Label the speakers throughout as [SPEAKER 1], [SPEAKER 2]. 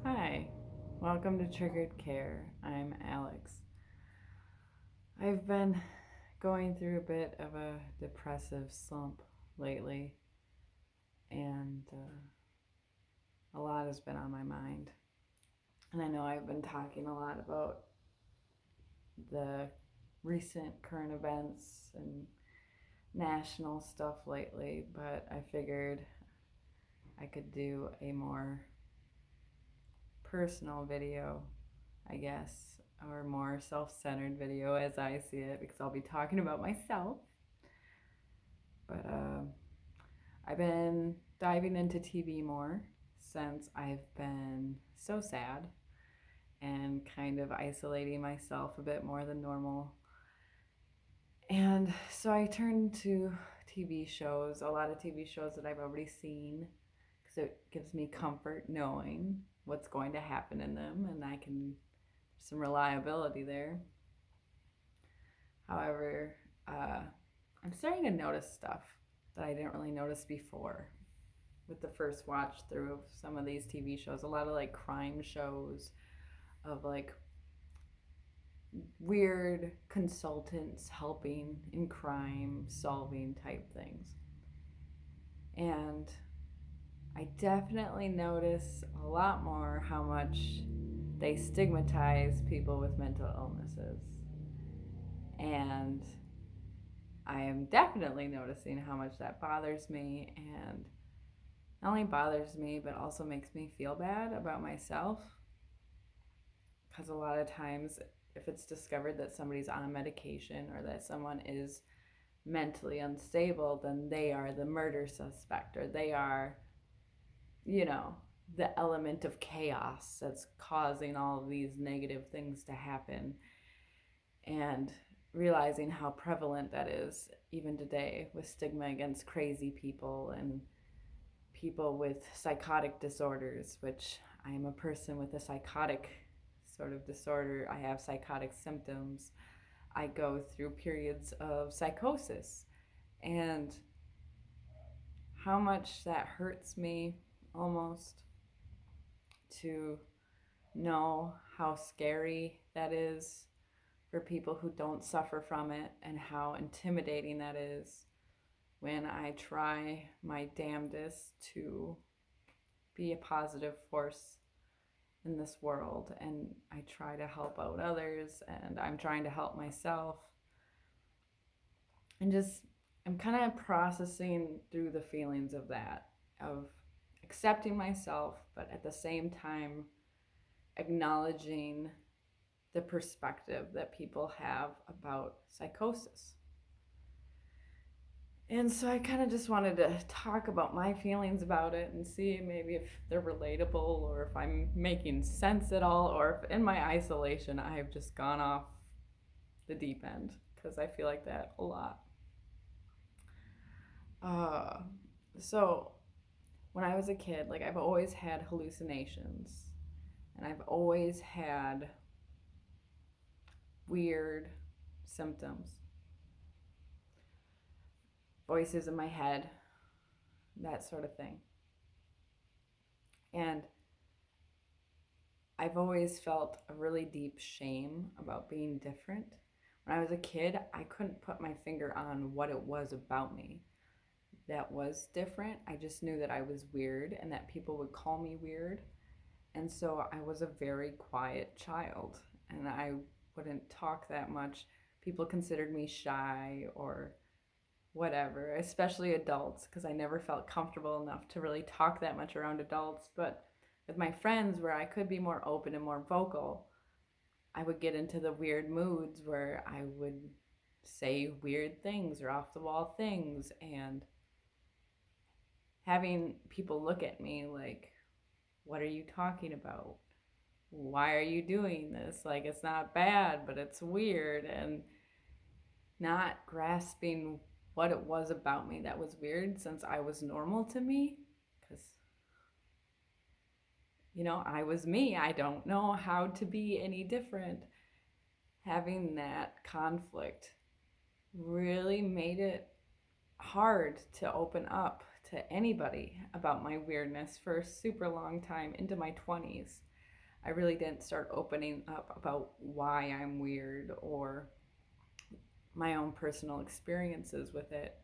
[SPEAKER 1] Hi, welcome to Triggered Care. I'm Alex. I've been going through a bit of a depressive slump lately, and a lot has been on my mind. And I know I've been talking a lot about the recent current events and national stuff lately, but I figured I could do a more personal video, I guess, or more self centered video as I see it, because I'll be talking about myself. But I've been diving into TV more since I've been so sad and kind of isolating myself a bit more than normal. And so I turned to TV shows, a lot of TV shows that I've already seen, because it gives me comfort knowing what's going to happen in them, and I can some reliability there. However, I'm starting to notice stuff that I didn't really notice before with the first watch through of some of these TV shows. A lot of like crime shows of like weird consultants helping in crime solving type things. And I definitely notice a lot more how much they stigmatize people with mental illnesses. And I am definitely noticing how much that bothers me, and not only bothers me, but also makes me feel bad about myself. Because a lot of times, if it's discovered that somebody's on medication or that someone is mentally unstable, then they are the murder suspect, or they are, you know, the element of chaos that's causing all of these negative things to happen. And realizing how prevalent that is even today with stigma against crazy people and people with psychotic disorders, which I am a person with a psychotic sort of disorder. I have psychotic symptoms. I go through periods of psychosis, and how much that hurts me almost to know how scary that is for people who don't suffer from it, and how intimidating that is when I try my damnedest to be a positive force in this world, and I try to help out others, and I'm trying to help myself. And just, I'm kind of processing through the feelings of that, of accepting myself, but at the same time acknowledging the perspective that people have about psychosis. And so I kind of just wanted to talk about my feelings about it and see maybe if they're relatable, or if I'm making sense at all, or if in my isolation I have just gone off the deep end, because I feel like that a lot. Uh, so when I was a kid, like, I've always had hallucinations, and I've always had weird symptoms, voices in my head, that sort of thing. And I've always felt a really deep shame about being different. When I was a kid, I couldn't put my finger on what it was about me that was different. I just knew that I was weird and that people would call me weird. And so I was a very quiet child, and I wouldn't talk that much. People considered me shy or whatever, especially adults, because I never felt comfortable enough to really talk that much around adults. But with my friends, where I could be more open and more vocal, I would get into the weird moods where I would say weird things or off the wall things, and having people look at me like, what are you talking about? Why are you doing this? Like, it's not bad, but it's weird. And not grasping what it was about me that was weird, since I was normal to me. Because, I was me. I don't know how to be any different. Having that conflict really made it hard to open up to anybody about my weirdness for a super long time into my 20s. I really didn't start opening up about why I'm weird or my own personal experiences with it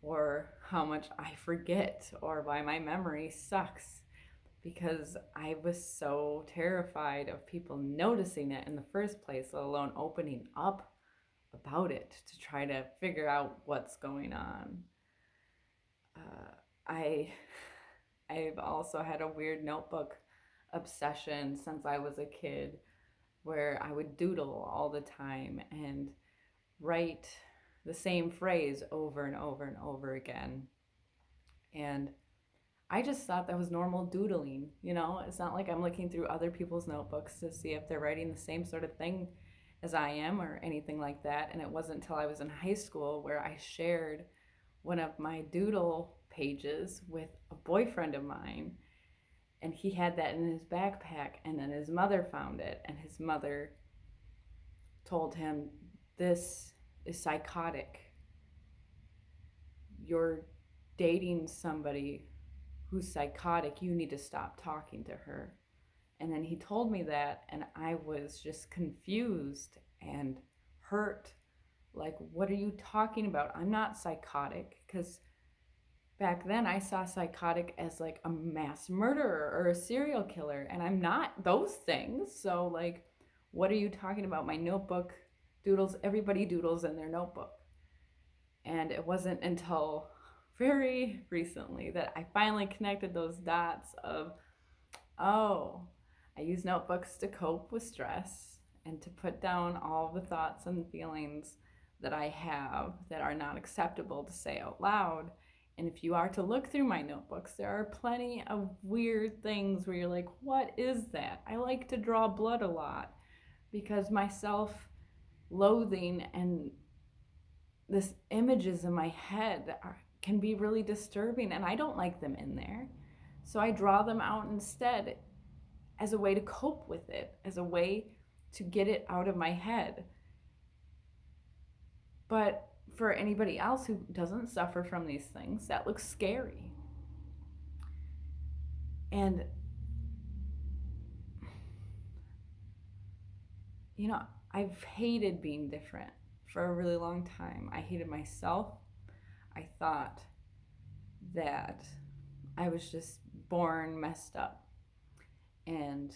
[SPEAKER 1] or how much I forget or why my memory sucks, because I was so terrified of people noticing it in the first place, let alone opening up about it to try to figure out what's going on. I I've also had a weird notebook obsession since I was a kid, where I would doodle all the time and write the same phrase over and over and over again. And I just thought that was normal doodling. It's not like I'm looking through other people's notebooks to see if they're writing the same sort of thing as I am or anything like that. And it wasn't until I was in high school where I shared one of my doodle pages with a boyfriend of mine, and he had that in his backpack, and then his mother found it, and his mother told him, "This is psychotic. You're dating somebody who's psychotic. You need to stop talking to her." And then he told me that, and I was just confused and hurt. Like, what are you talking about? I'm not psychotic. Because back then I saw psychotic as like a mass murderer or a serial killer, and I'm not those things. So, like, what are you talking about? My notebook doodles, everybody doodles in their notebook. And it wasn't until very recently that I finally connected those dots of, oh, I use notebooks to cope with stress and to put down all the thoughts and feelings that I have that are not acceptable to say out loud. And if you are to look through my notebooks, there are plenty of weird things where you're like, what is that? I like to draw blood a lot because my self-loathing and this images in my head can be really disturbing, and I don't like them in there. So I draw them out instead as a way to cope with it, as a way to get it out of my head. But for anybody else who doesn't suffer from these things, that looks scary. And, I've hated being different for a really long time. I hated myself. I thought that I was just born messed up and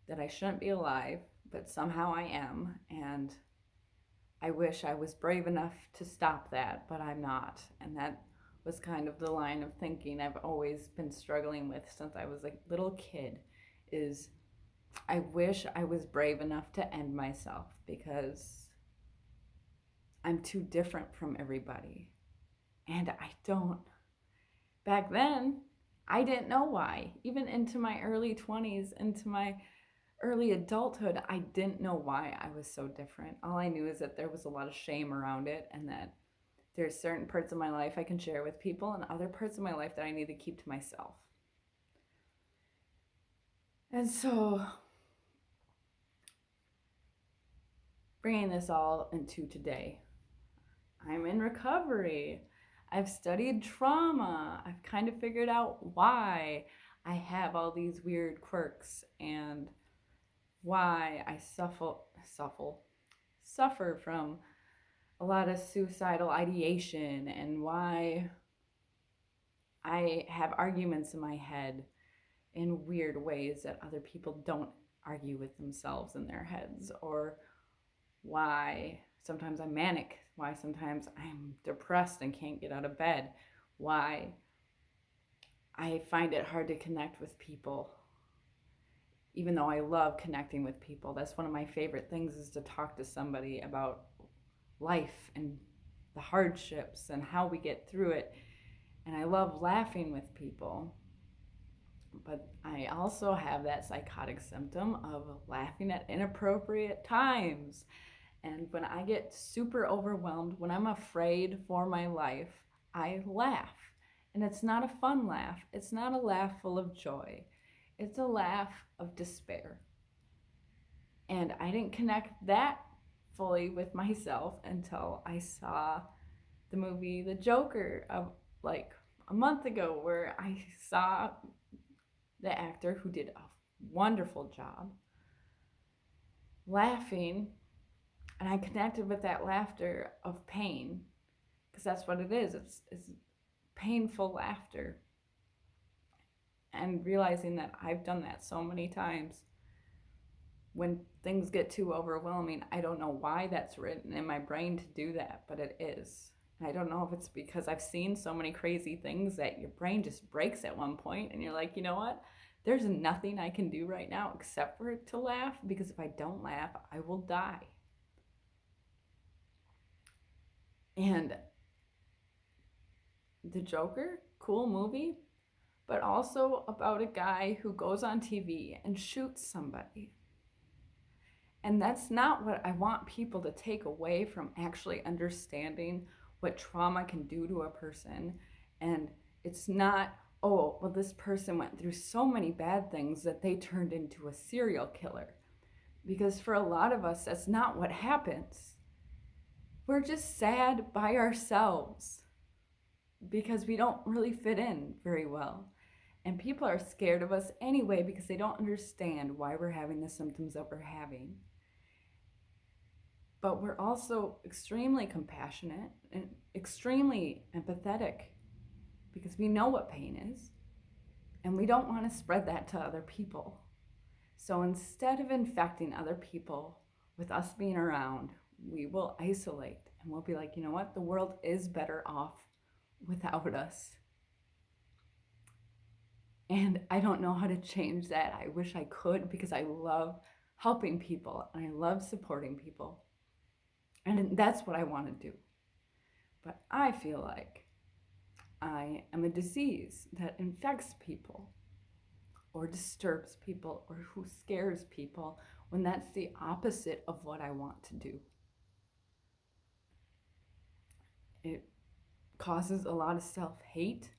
[SPEAKER 1] that I shouldn't be alive, but somehow I am. And I wish I was brave enough to stop that, but I'm not. And that was kind of the line of thinking I've always been struggling with since I was a little kid, is I wish I was brave enough to end myself because I'm too different from everybody. And I don't. Back then, I didn't know why. Even into my early 20s, into my early adulthood, I didn't know why I was so different. All I knew is that there was a lot of shame around it, and that there's certain parts of my life I can share with people and other parts of my life that I need to keep to myself. And so, bringing this all into today, I'm in recovery. I've studied trauma. I've kind of figured out why I have all these weird quirks and why I suffer from a lot of suicidal ideation, and why I have arguments in my head in weird ways that other people don't argue with themselves in their heads, or why sometimes I'm manic, why sometimes I'm depressed and can't get out of bed, why I find it hard to connect with people, even though I love connecting with people. That's one of my favorite things, is to talk to somebody about life and the hardships and how we get through it. And I love laughing with people. But I also have that psychotic symptom of laughing at inappropriate times. And when I get super overwhelmed, when I'm afraid for my life, I laugh. And it's not a fun laugh. It's not a laugh full of joy. It's a laugh of despair. And I didn't connect that fully with myself until I saw the movie The Joker of like a month ago, where I saw the actor who did a wonderful job laughing, and I connected with that laughter of pain, because that's what it is. It's painful laughter. And realizing that I've done that so many times. When things get too overwhelming, I don't know why that's written in my brain to do that, but it is. And I don't know if it's because I've seen so many crazy things that your brain just breaks at one point and you're like, you know what? There's nothing I can do right now except for to laugh, because if I don't laugh, I will die. And The Joker, cool movie, but also about a guy who goes on TV and shoots somebody. And that's not what I want people to take away from actually understanding what trauma can do to a person. And it's not, oh, well, this person went through so many bad things that they turned into a serial killer. Because for a lot of us, that's not what happens. We're just sad by ourselves because we don't really fit in very well. And people are scared of us anyway because they don't understand why we're having the symptoms that we're having. But we're also extremely compassionate and extremely empathetic because we know what pain is, and we don't want to spread that to other people. So instead of infecting other people with us being around, we will isolate and we'll be like, you know what? The world is better off without us. And I don't know how to change that. I wish I could, because I love helping people and I love supporting people. And that's what I want to do. But I feel like I am a disease that infects people or disturbs people or who scares people, when that's the opposite of what I want to do. It causes a lot of self-hate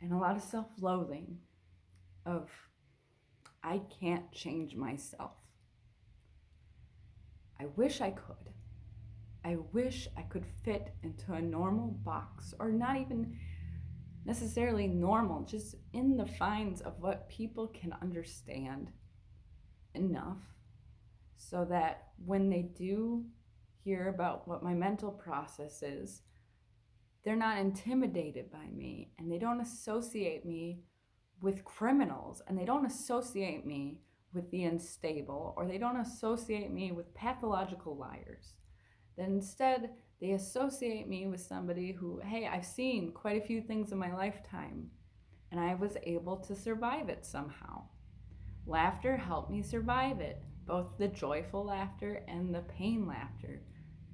[SPEAKER 1] and a lot of self-loathing of, I can't change myself. I wish I could. I wish I could fit into a normal box, or not even necessarily normal, just in the fines of what people can understand enough so that when they do hear about what my mental process is, they're not intimidated by me, and they don't associate me with criminals, and they don't associate me with the unstable, or they don't associate me with pathological liars. That instead they associate me with somebody who, hey, I've seen quite a few things in my lifetime and I was able to survive it somehow. Laughter helped me survive it, both the joyful laughter and the pain laughter.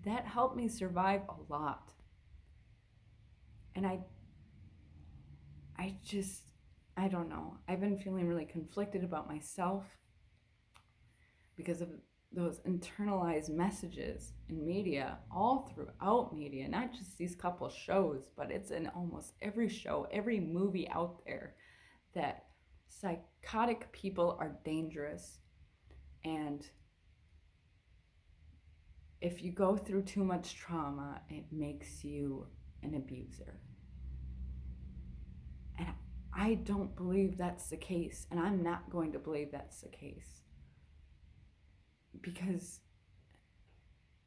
[SPEAKER 1] That helped me survive a lot. And I don't know. I've been feeling really conflicted about myself because of those internalized messages in media, all throughout media, not just these couple shows, but it's in almost every show, every movie out there, that psychotic people are dangerous. And if you go through too much trauma, it makes you an abuser. And I don't believe that's the case, and I'm not going to believe that's the case. Because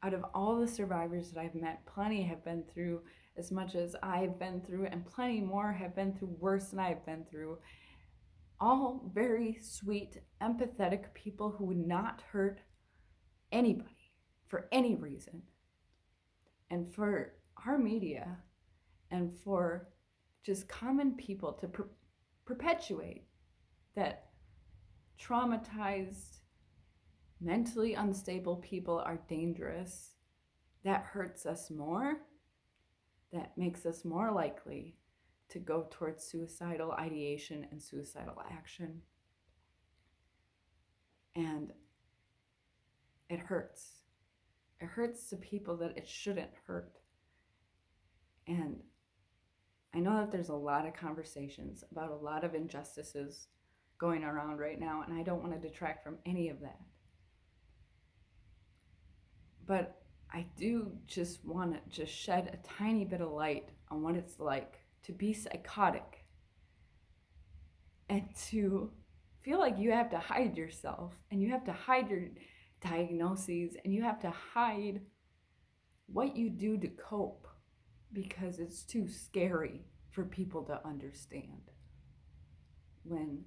[SPEAKER 1] out of all the survivors that I've met, plenty have been through as much as I've been through, and plenty more have been through worse than I've been through. All very sweet, empathetic people who would not hurt anybody for any reason. And for our media and for just common people to perpetuate that traumatized, mentally unstable people are dangerous, that hurts us more, that makes us more likely to go towards suicidal ideation and suicidal action. And it hurts. It hurts the people that it shouldn't hurt. And I know that there's a lot of conversations about a lot of injustices going around right now, and I don't want to detract from any of that. But I do just want to just shed a tiny bit of light on what it's like to be psychotic and to feel like you have to hide yourself, and you have to hide your diagnoses, and you have to hide what you do to cope because it's too scary for people to understand. When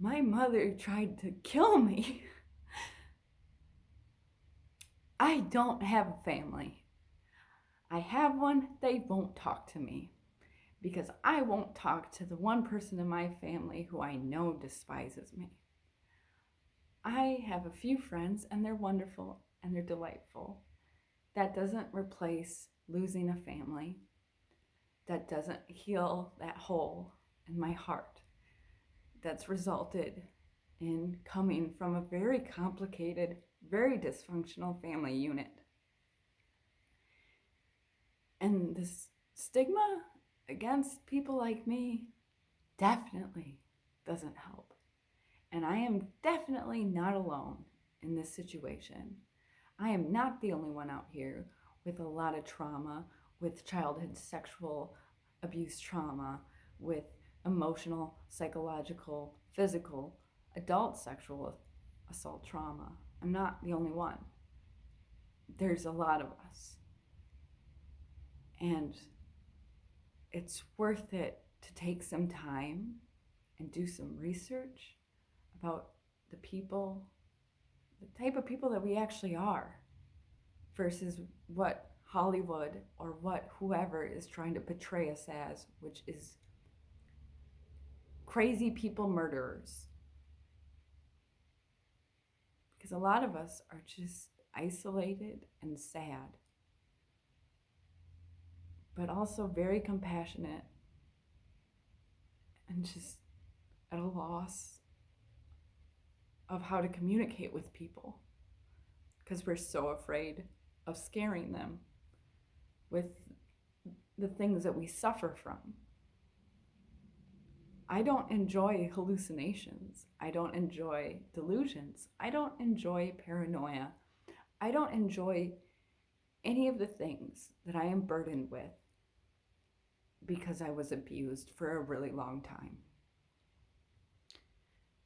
[SPEAKER 1] my mother tried to kill me, I don't have a family. I have one, they won't talk to me because I won't talk to the one person in my family who I know despises me. I have a few friends and they're wonderful and they're delightful. That doesn't replace losing a family. That doesn't heal that hole in my heart that's resulted in coming from a very complicated, very dysfunctional family unit. And this stigma against people like me definitely doesn't help. And I am definitely not alone in this situation. I am not the only one out here with a lot of trauma, with childhood sexual abuse trauma, with emotional, psychological, physical, adult sexual assault trauma. I'm not the only one. There's a lot of us. And it's worth it to take some time and do some research about the people, the type of people that we actually are, versus what Hollywood or what whoever is trying to portray us as, which is crazy people murderers. Because a lot of us are just isolated and sad, but also very compassionate and just at a loss of how to communicate with people because we're so afraid of scaring them with the things that we suffer from. I don't enjoy hallucinations. I don't enjoy delusions. I don't enjoy paranoia. I don't enjoy any of the things that I am burdened with because I was abused for a really long time.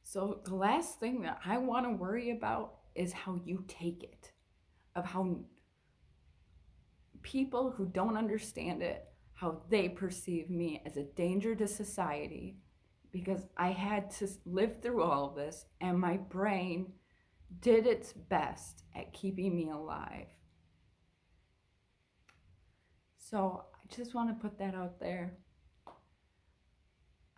[SPEAKER 1] So the last thing that I want to worry about is how you take it, of how people who don't understand it, how they perceive me as a danger to society, because I had to live through all of this and my brain did its best at keeping me alive. So I just want to put that out there.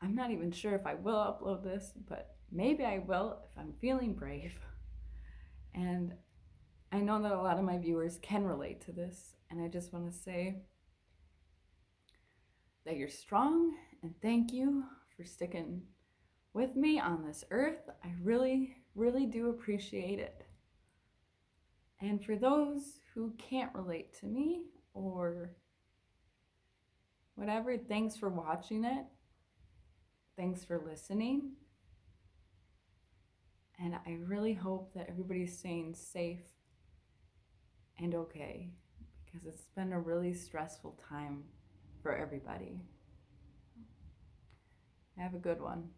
[SPEAKER 1] I'm not even sure if I will upload this, but maybe I will if I'm feeling brave. And I know that a lot of my viewers can relate to this, and I just want to say that you're strong, and thank you for sticking with me on this earth. I really, really do appreciate it. And for those who can't relate to me or whatever, thanks for watching it. Thanks for listening. And I really hope that everybody's staying safe and okay, because it's been a really stressful time for everybody. Have a good one.